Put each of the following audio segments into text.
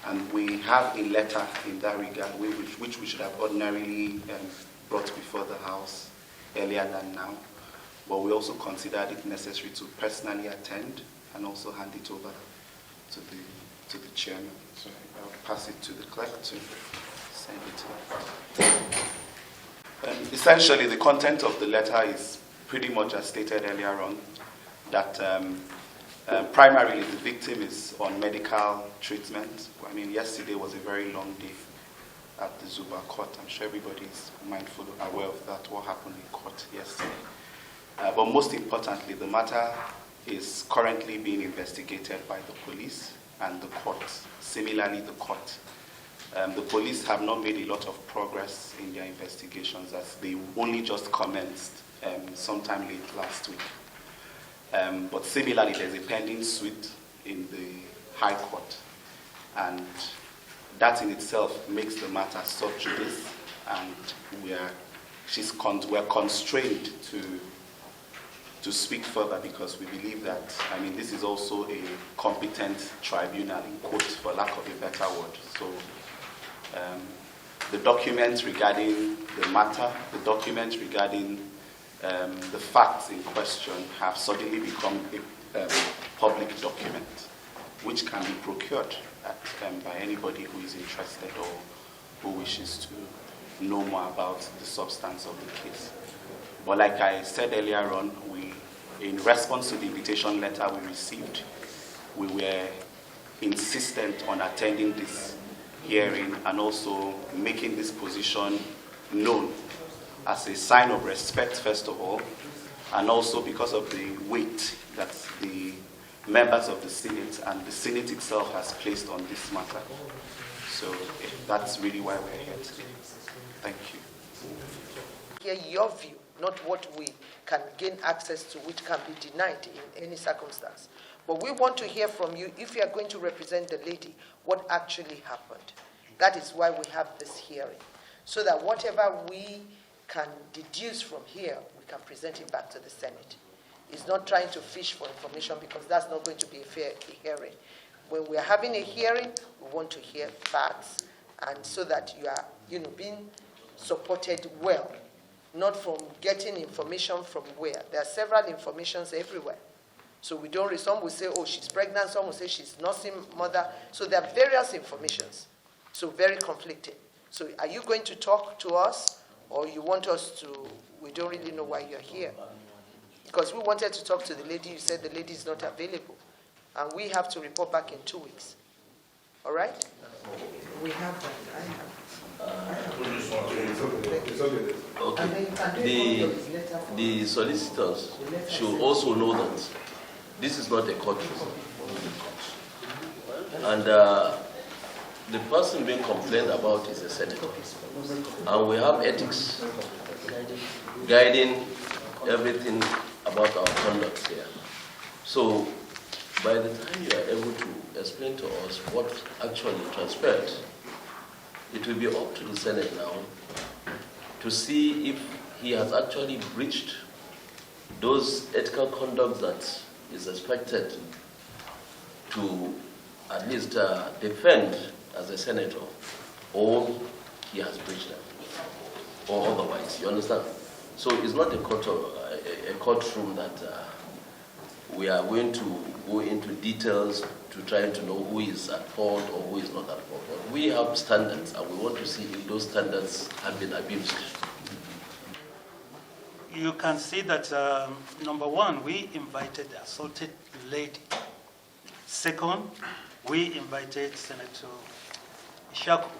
And we have a letter in that regard, which we should have ordinarily brought before the House earlier than now. But we also considered it necessary to personally attend and also hand it over to the chairman. So I'll pass it to the clerk to send it to her. Essentially, the content of the letter is pretty much as stated earlier on, that primarily the victim is on medical treatment. I mean, yesterday was a very long day at the Zuba court. I'm sure everybody is mindful, aware of that, what happened in court yesterday. But most importantly, the matter is currently being investigated by the police and the court. Similarly, the court. The police have not made a lot of progress in their investigations, as they only just commenced sometime late last week. But similarly, there's a pending suit in the High Court, and that in itself makes the matter sub judice, and we're constrained to speak further, because we believe that, I mean, this is also a competent tribunal, in quotes, for lack of a better word. So the documents regarding the matter, the documents regarding the facts in question have suddenly become a public document, which can be procured by anybody who is interested or who wishes to know more about the substance of the case. But like I said earlier on, in response to the invitation letter we received, we were insistent on attending this hearing and also making this position known as a sign of respect, first of all, and also because of the weight that the members of the Senate and the Senate itself has placed on this matter. So that's really why we're here today. Thank you. Hear your view, not what we can gain access to, which can be denied in any circumstance. But we want to hear from you, if you are going to represent the lady, what actually happened. That is why we have this hearing, so that whatever we can deduce from here, we can present it back to the Senate. It's not trying to fish for information, because that's not going to be a fair hearing. When we're having a hearing, we want to hear facts, and so that you are, being supported well, not from getting information from where. There are several informations everywhere. So we don't, some will say, oh, she's pregnant, some will say she's nursing mother. So there are various informations. So very conflicting. So are you going to talk to us, or you want us to, we don't really know why you're here. Because we wanted to talk to the lady, you said the lady is not available. And we have to report back in 2 weeks. All right? We have that. I have. Okay. The solicitors should also know that this is not a courtroom. And the person being complained about is a senator. And we have ethics guiding everything about our conduct here. So by the time you are able to explain to us what actually transpired, it will be up to the Senate now to see if he has actually breached those ethical conduct that is expected to at least defend as a senator, or he has breached them, or otherwise. You understand? So it's not a courtroom that we are going to go into details to try to know who is at fault or who is not at fault. But we have standards, and we want to see if those standards have been abused. You can see that, number one, we invited the assaulted lady. Second, we invited Senator Ishaku.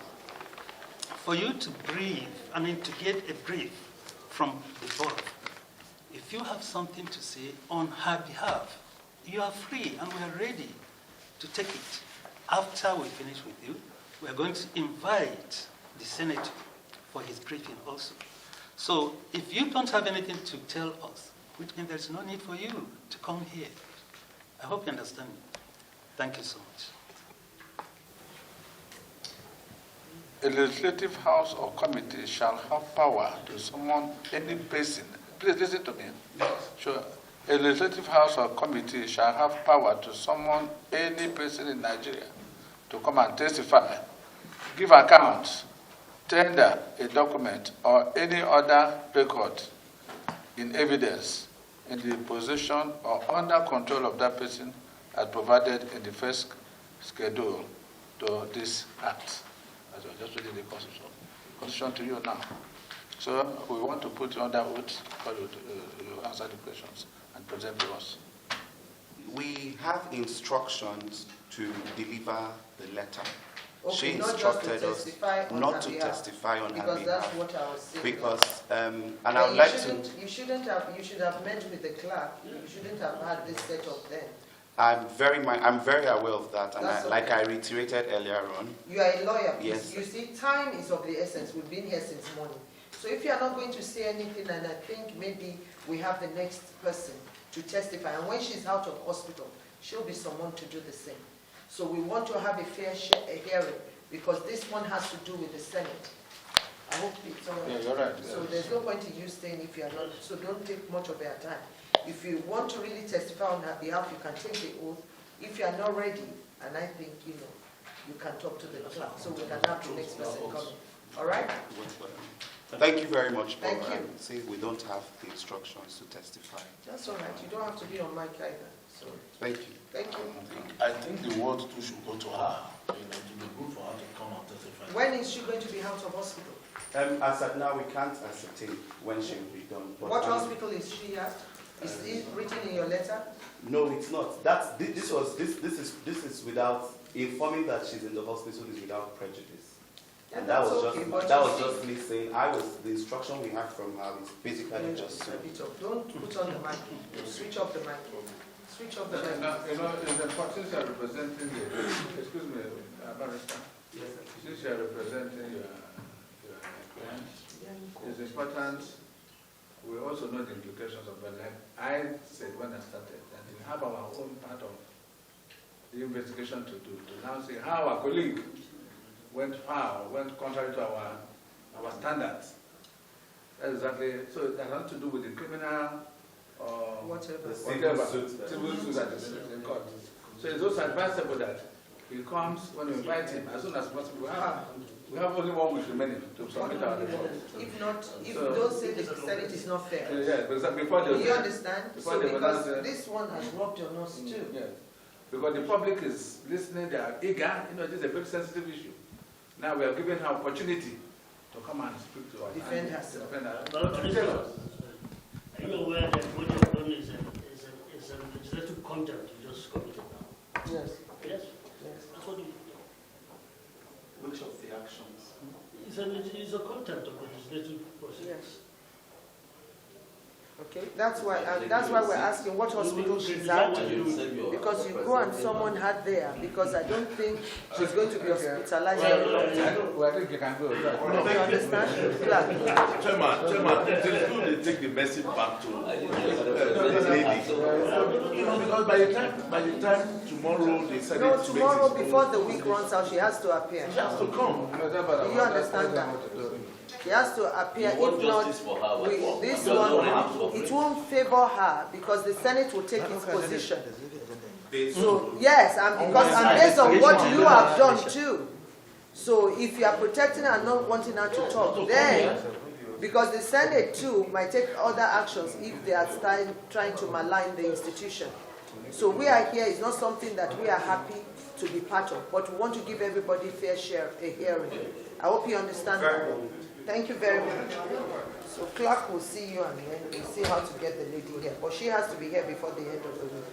For you to to get a brief from the board, if you have something to say on her behalf, you are free, and we are ready to take it. After we finish with you, we are going to invite the senator for his briefing also. So if you don't have anything to tell us, which means there's no need for you to come here. I hope you understand me. Thank you so much. A legislative house or committee shall have power to summon any person. Please listen to me. Sure. A legislative house or committee shall have power to summon any person in Nigeria to come and testify, give account, tender a document, or any other record in evidence in the possession or under control of that person as provided in the first schedule to this act. As I just read the Constitution to you now. So we want to put you under oath for you to answer the questions and present to us. We have instructions to deliver the letter. Okay, She not instructed just to testify us on not her to behalf, testify on her because behalf. that's what I was saying. Because, and But I would like to... you should have met with the clerk. You shouldn't have had this set up then. I'm very aware of that, and That's like okay. I reiterated earlier on. You are a lawyer. Yes. You see, time is of the essence. We've been here since morning. So if you are not going to say anything, and I think maybe we have the next person to testify, and when she's out of hospital, she'll be someone to do the same. So we want to have a fair hearing, because this one has to do with the Senate. I hope it's all right. Yeah, you're right. So there's no point in you staying if you are not, so don't take much of your time. If you want to really testify on her behalf, you can take the oath. If you are not ready, and I think, you can talk to the clerk, so we can have the next person coming. All right? Thank you very much. Thank you. See, we don't have the instructions to testify. That's all right. You don't have to be on mic either. So, Thank you. thank you. I think the word too should go to her. It would be good for her to come and testify. When is she going to be out of hospital? As of now, we can't ascertain when she will be done. But What hospital is she at? Is it written in your letter? No, it's not. This is without informing that she's in the hospital is without prejudice. Yeah, And that that's was okay, but that you was see- just me saying the instruction we have from her is basically just so. Don't put on the mic. Switch off the mic. Switch off the mic. In the since you are representing excuse me, Barrister. Yes, sir. Since you are representing your client, it's important. We also know the implications of it. Like I said when I started, that we have our own part of the investigation to do, to now see how our colleague went far, went contrary to our standards. That's exactly, so that has to do with the criminal or Whatever. whatever, civil suit that is in court. So it's also advisable that he comes when we invite him as soon as possible. We have only 1 week remaining to submit our report. If not, if So- those say the Senate is not fair. Yeah, because before they You understand? before So they because announce, this one has rubbed on us too. yeah, because the public is listening, they are eager. This is a very sensitive issue. Now we are giving her opportunity to come and speak to us. Defend and herself. Defend her. But Tell us. are you aware that what you've done is a legislative contempt you just committed now? Yes, Yes? yes. That's what you, Which of the actions? it's a contempt of the legislative process. Yes. Okay, that's why we're asking what hospital she's at. Because you go and someone had there, because I don't think she's going to be hospitalized very long time. Well, I think you can go. You understand? Clark. Chairman, it is good they take the message back to the lady. Because by the time tomorrow the Senate No, makes tomorrow its before own, the week runs out, she has to appear. she has to come. Do you understand that? She has to appear. You want If not, justice for her, this but one, it won't favor her because the Senate will take its position. So, yes, and based on what you have done too. So if you are protecting her and not wanting her to talk, then, because the Senate too might take other actions if they are trying to malign the institution. So we are here, it's not something that we are happy to be part of, but we want to give everybody fair share, a hearing. I hope you understand that. Thank you very much. So clerk will see you and then we'll see how to get the lady here. But she has to be here before the end of the week.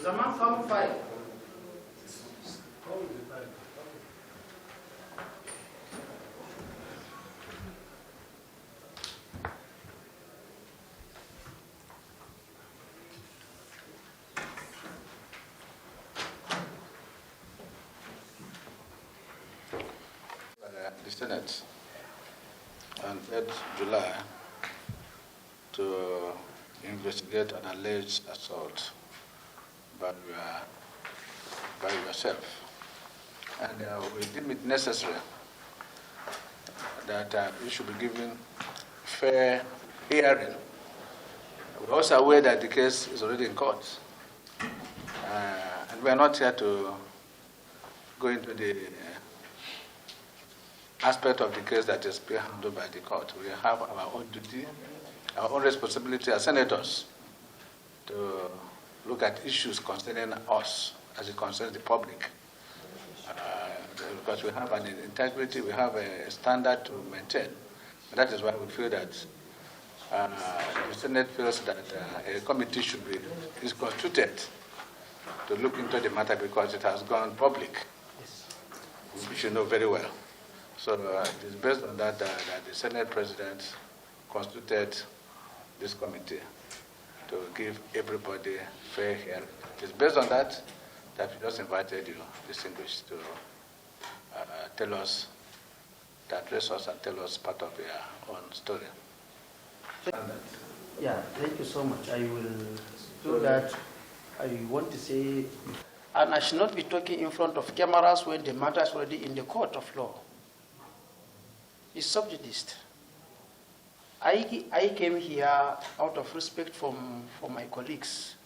Zaman come five. The Senate on 8th July to investigate an alleged assault by yourself. And we deem it necessary that you should be given fair hearing. We're also aware that the case is already in court. And we're not here to go into the aspect of the case that is being handled by the court. We have our own duty, our own responsibility as senators to look at issues concerning us as it concerns the public. Because we have an integrity, we have a standard to maintain. And that is why we feel that the Senate feels that a committee is constituted to look into the matter because it has gone public. We should know very well. So it is based on that that the Senate President constituted this committee to give everybody fair hearing. It is based on that we just invited you, distinguished, to tell us, to address us and tell us part of your own story. Yeah, thank you so much. I will do that. I want to say, and I should not be talking in front of cameras when the matter is already in the court of law. It's subjudiced. I came here out of respect for my colleagues,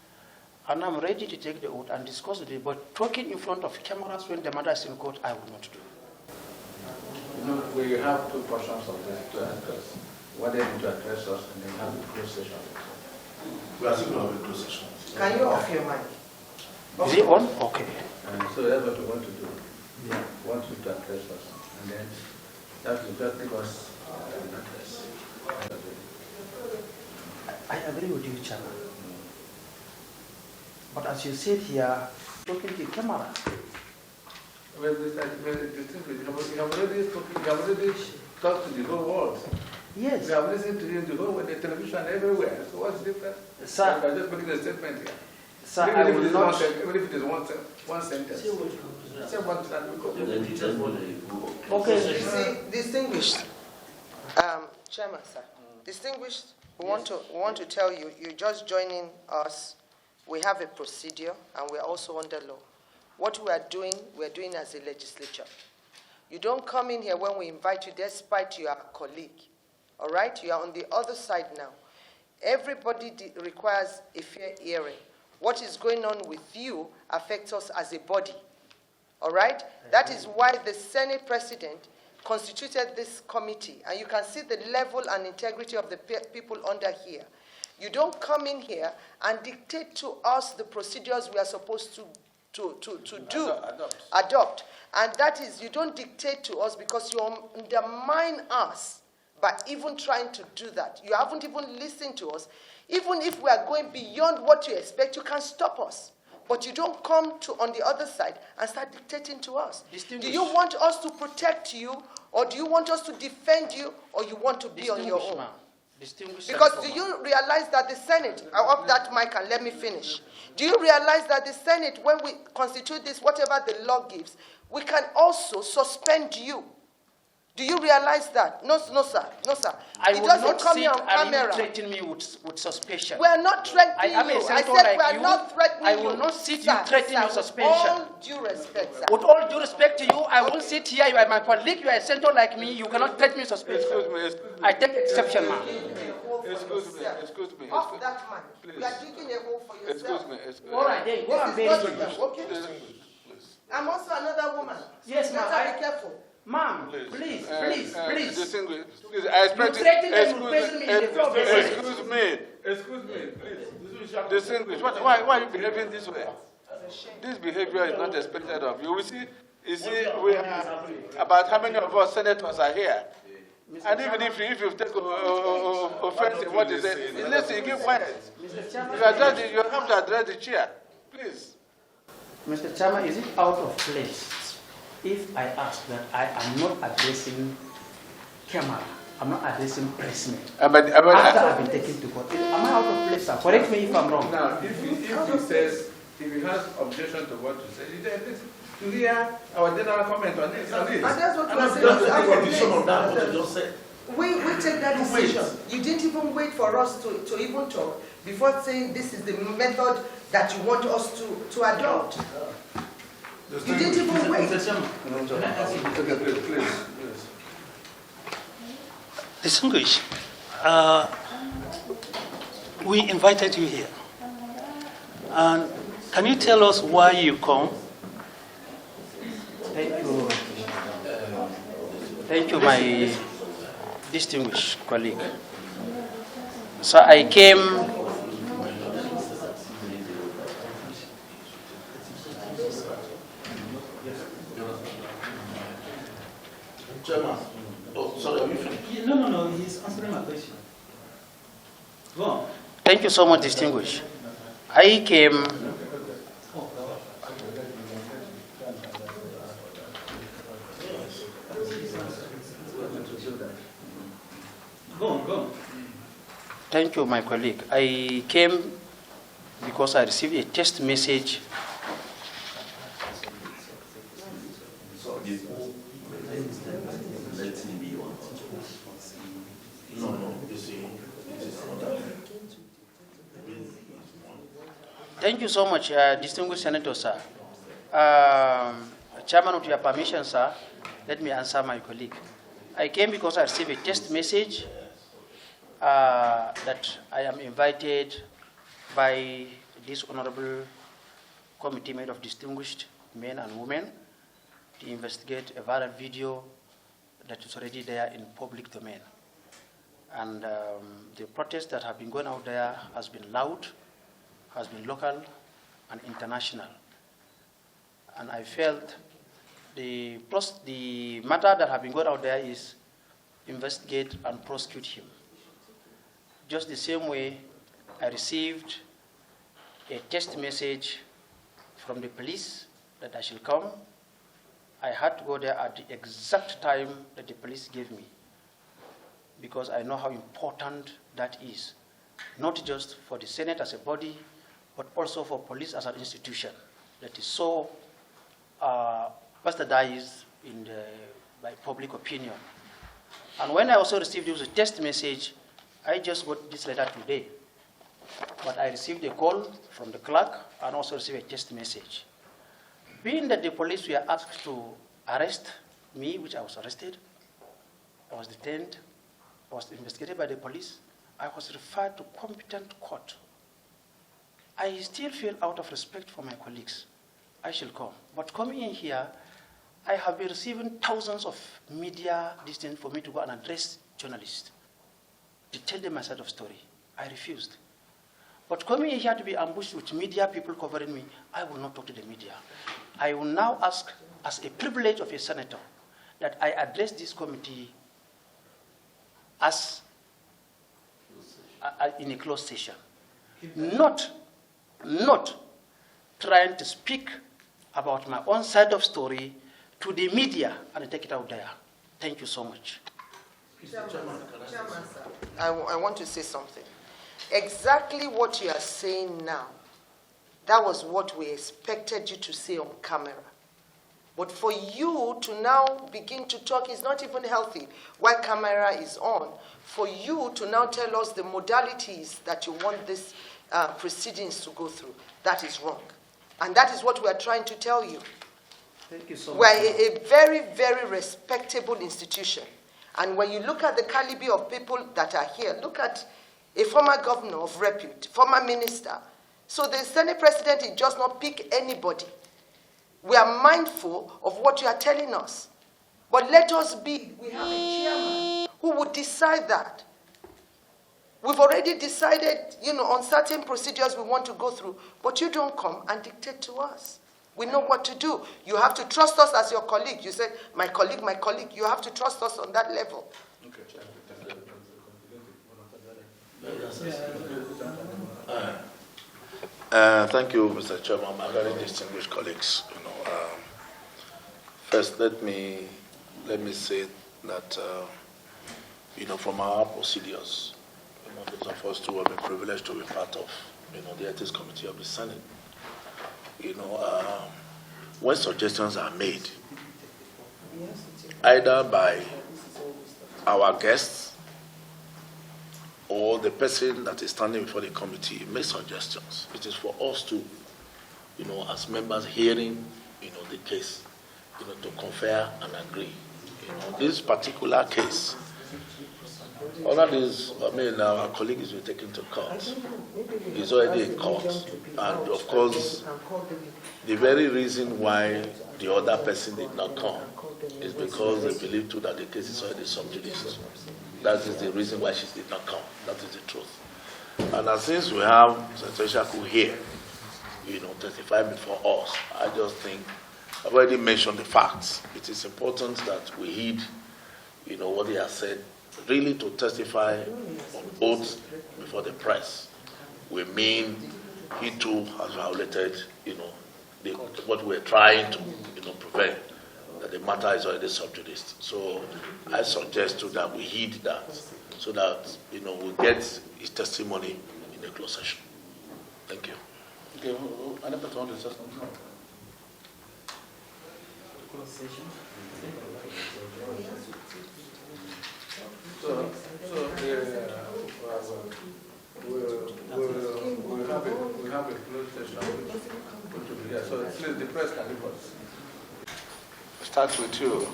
and I'm ready to take the oath and discuss with it, but talking in front of cameras when the matter is in court, I will not do. You know, we have two portions of this to address. One they need to address us, and then we have the closed session. We are still going to have a closed session. Can you off your mic? Is it on? Okay. So that's what we want to do. Yeah. We want you to address us, and then that will just give us an address. I agree with you, Chairman. But as you said here, talking to the camera. Well, you have already spoken, you have already talked to the whole world. Yes. We have listened to you in the whole world, the television, everywhere. So what's the difference? Sir, I'm just making a statement here. sir, I will not. Even if it is one sentence. Say one sentence. Okay. You see, distinguished, Chairman, sir, distinguished, we want to tell you, you're just joining us. We have a procedure, and we're also under law. What we're doing as a legislature. You don't come in here when we invite you, despite you are a colleague. All right? You are on the other side now. Everybody requires a fair hearing. What is going on with you affects us as a body. All right? That is why the Senate President constituted this committee. And you can see the level and integrity of the people under here. You don't come in here and dictate to us the procedures we are supposed to adopt. And that is, you don't dictate to us because you undermine us by even trying to do that. You haven't even listened to us. Even if we are going beyond what you expect, you can stop us. But you don't come to on the other side and start dictating to us. Do you want us to protect you, or do you want us to defend you, or you want to be on your own? Because do you realize that the Senate, I off that mic and let me finish. Do you realize that the Senate, when we constitute this, whatever the law gives, we can also suspend you? Do you realize that? No, sir. I will not sit and you threaten me with suspension. We are not threatening you. I said like we are not threatening you. I will not sit you threatening you suspension. With all due respect, sir. With all due respect to you, I won't sit here. You are my colleague. You are a senator like me. You cannot threaten me suspension. Excuse me. I take exception, ma'am. Excuse me. Off that man. Please. You are digging a hole for yourself. Excuse me. All right, then go and bury me. Okay? I'm also another woman. Yes, ma'am. Be careful. Ma'am, please. Distinguished. I expect you threaten them with pressing me in the floor. Excuse me, please. Distinguished. Why are you behaving this way? This behavior is not expected of you. You see, we have about how many of us senators are here? And even if you take offense in what is it, listen, keep quiet. You have to address the chair, please. Mr. Chairman, is it out of place if I ask that I am not addressing camera, I'm not addressing pressmen? After I've been taken to court, am I out of place, sir? Correct me if I'm wrong. Now, if he has objection to what you say, to hear our general comment on this. And that's what we are saying. We take that decision. You didn't even wait for us to even talk before saying this is the method that you want us to adopt. You didn't even wait. Distinguished, we invited you here. And can you tell us why you come? Thank you, my distinguished colleague. So I came. Chairman, oh, sorry, have you finished? No, he's answering my question. Go on. Thank you so much, distinguished. I came. Go on. Thank you, my colleague. I came because I received a text message. Thank you so much, distinguished Senator, sir. Chairman, with your permission, sir, let me answer my colleague. I came because I received a text message that I am invited by this honorable committee made of distinguished men and women to investigate a viral video that is already there in public domain. And the protests that have been going out there has been loud, has been local and international. And I felt the matter that have been going out there is investigate and prosecute him. Just the same way I received a text message from the police that I should come. I had to go there at the exact time that the police gave me, because I know how important that is, not just for the Senate as a body, but also for police as an institution that is so bastardized by public opinion. And when I also received this text message, I just got this letter today, but I received a call from the clerk and also received a text message. Being that the police were asked to arrest me, which I was arrested, I was detained, I was investigated by the police, I was referred to competent court. I still feel out of respect for my colleagues, I shall come. But coming in here, I have been receiving thousands of media distance for me to go and address journalists, to tell them my side of story. I refused. But coming in here to be ambushed with media people covering me, I will not talk to the media. I will now ask, as a privilege of a senator, that I address this committee as in a closed session. Not trying to speak about my own side of story to the media and take it out there. Thank you so much. Chairman, sir, I want to say something. Exactly what you are saying now, that was what we expected you to say on camera. But for you to now begin to talk is not even healthy while camera is on. For you to now tell us the modalities that you want this proceedings to go through, that is wrong. And that is what we are trying to tell you. Thank you so much. We're a very, very respectable institution. And when you look at the caliber of people that are here, look at a former governor of repute, former minister. So the Senate president is just not pick anybody. We are mindful of what you are telling us. But let us be, we have a chairman who would decide that. We've already decided, on certain procedures we want to go through, but you don't come and dictate to us. We know what to do. You have to trust us as your colleague. You said, my colleague. You have to trust us on that level. Thank you, Mr. Chairman, my very distinguished colleagues. First, let me say that from our procedures, those of us who have been privileged to be part of the Ethics Committee of the Senate, when suggestions are made, either by our guests or the person that is standing before the committee make suggestions. It is for us to, as members hearing, the case, to confer and agree. This particular case, all this, our colleague is taken to court. He's already in court. And of course, the very reason why the other person did not come is because they believe too that the case is already sub judice. That is the reason why she did not come. That is the truth. And since we have Senator Ishaku here, testify before us, I just think I've already mentioned the facts. It is important that we heed, what he has said, really to testify on oath before the press. We mean he too has violated, what we're trying to, prevent, that the matter is already sub judice. So I suggest to that we heed that, so that, we get his testimony in a closed session. Thank you. Okay, another person want to say something? So we'll have a closed session. So please, the press can leave us. Start with you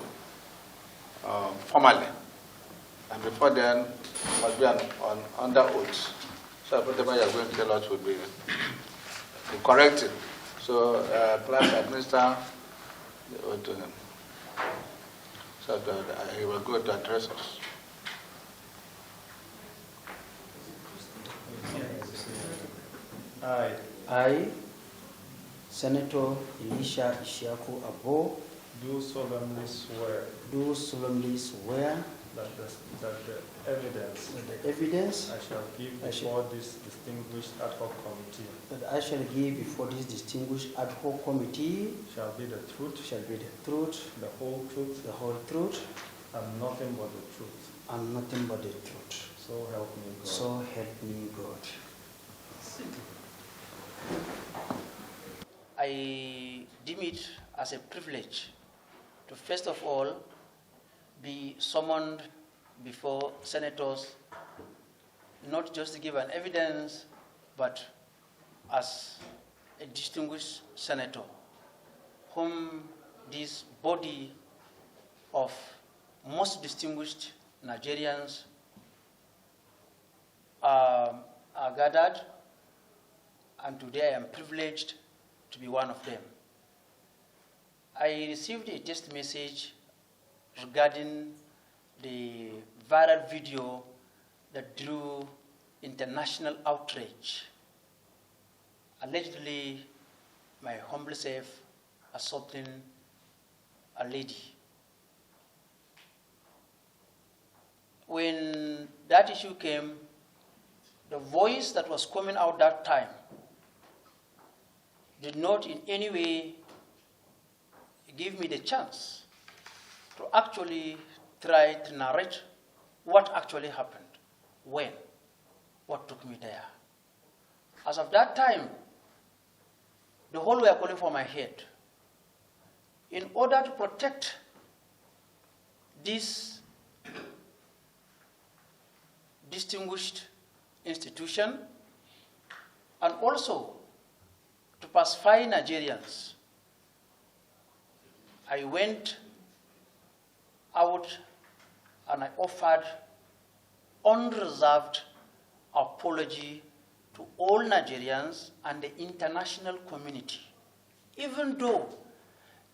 formally, and before then, must be under oath. So whatever you are going to tell us will be corrected. So please administer the oath to him, so that he will go to address us. I, Senator Elisha Ishaku Abbo, do solemnly swear that the evidence I shall give before this distinguished ad hoc committee shall be the truth, the whole truth, and nothing but the truth. So help me God. So help me God. I deem it as a privilege to first of all be summoned before senators, not just to give an evidence, but as a distinguished senator, whom this body of most distinguished Nigerians are gathered, and today I am privileged to be one of them. I received a text message regarding the viral video that drew international outrage, allegedly my humble self assaulting a lady. When that issue came, the voice that was coming out that time did not in any way give me the chance to actually try to narrate what actually happened, when, what took me there. As of that time, the whole were calling for my head. In order to protect this distinguished institution and also to pacify Nigerians, I went out and I offered unreserved apology to all Nigerians and the international community, even though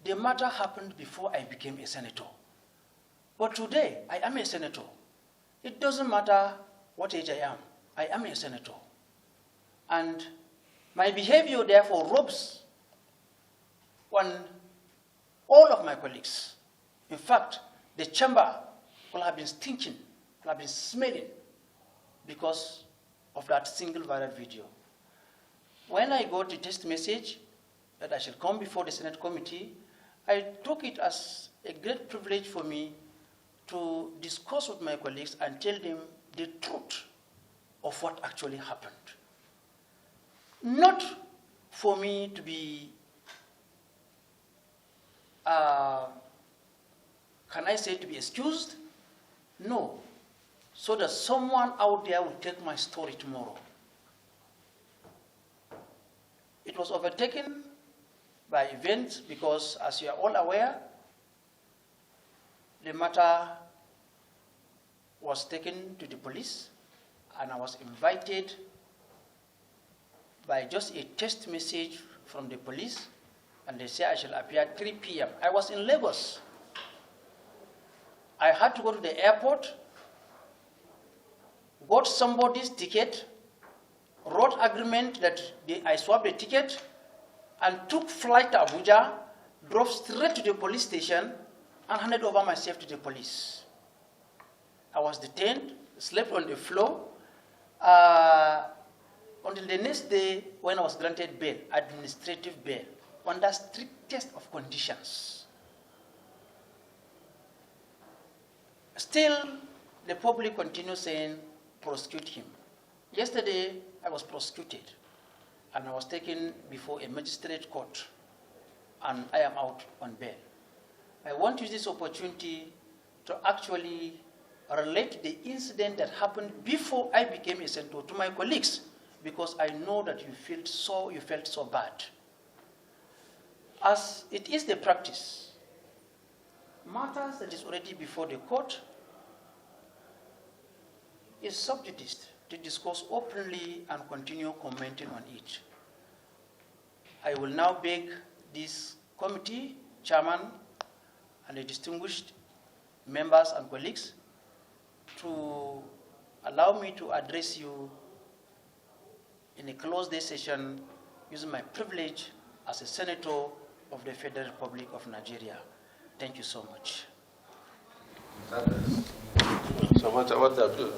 the matter happened before I became a senator. But today, I am a senator. It doesn't matter what age I am a senator. And my behavior, therefore, robs on all of my colleagues. In fact, the chamber will have been stinking, will have been smelling because of that single viral video. When I got the text message that I should come before the Senate committee, I took it as a great privilege for me to discuss with my colleagues and tell them the truth of what actually happened. Not for me to be, can I say to be excused? No. so that someone out there will take my story tomorrow. It was overtaken by events because, as you are all aware, the matter was taken to the police, and I was invited by just a text message from the police, and they say I shall appear at 3 p.m. I was in Lagos. I had to go to the airport, got somebody's ticket, wrote agreement that I swapped the ticket, and took flight to Abuja, drove straight to the police station, and handed over myself to the police. I was detained, slept on the floor, until the next day when I was granted bail, administrative bail, under strictest of conditions. Still, the public continues saying, prosecute him. Yesterday, I was prosecuted, and I was taken before a magistrate court, and I am out on bail. I want to use this opportunity to actually relate the incident that happened before I became a senator to my colleagues, because I know that you felt so bad. As it is the practice, matters that is already before the court is sub judice to discuss openly and continue commenting on it. I will now beg this committee, chairman, and the distinguished members and colleagues to allow me to address you in a closed day session using my privilege as a senator of the Federal Republic of Nigeria. Thank you so much. So what do?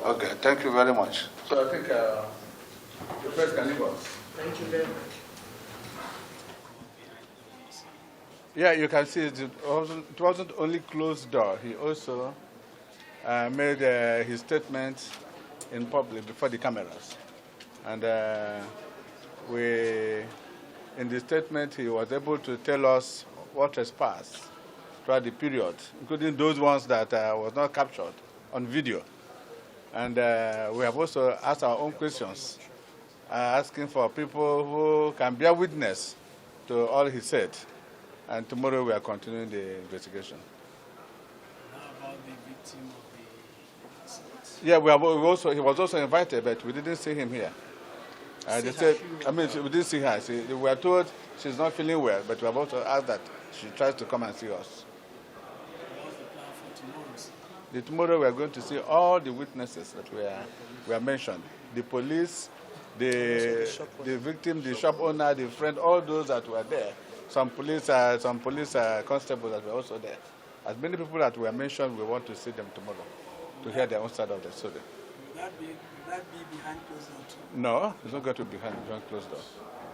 Okay, thank you very much. So I think the press can leave us. Thank you very much. Yeah, you can see it wasn't only closed door. He also made his statement in public before the cameras. And in the statement, he was able to tell us what transpired throughout the period, including those ones that was not captured on video. And we have also asked our own questions, asking for people who can bear witness to all he said. And tomorrow we are continuing the investigation. How about the victim of the assault? Yeah, he was also invited, but we didn't see him here. They said, we didn't see her. We were told she's not feeling well, but we have also asked that she tries to come and see us. What's the plan for tomorrow, sir? Tomorrow we are going to see all the witnesses that were mentioned. The police, the victim, the shop owner, the friend, all those that were there. Some police constables that were also there. As many people that were mentioned, we want to see them tomorrow to hear their own side of the story. Will that be behind closed doors too? No, it's not going to be behind closed doors.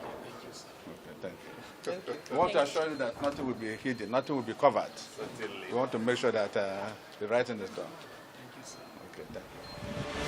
Thank you, sir. Okay, thank you. We want to assure you that nothing will be hidden, nothing will be covered. We want to make sure that the right thing is done. Thank you, sir. Okay, thank you.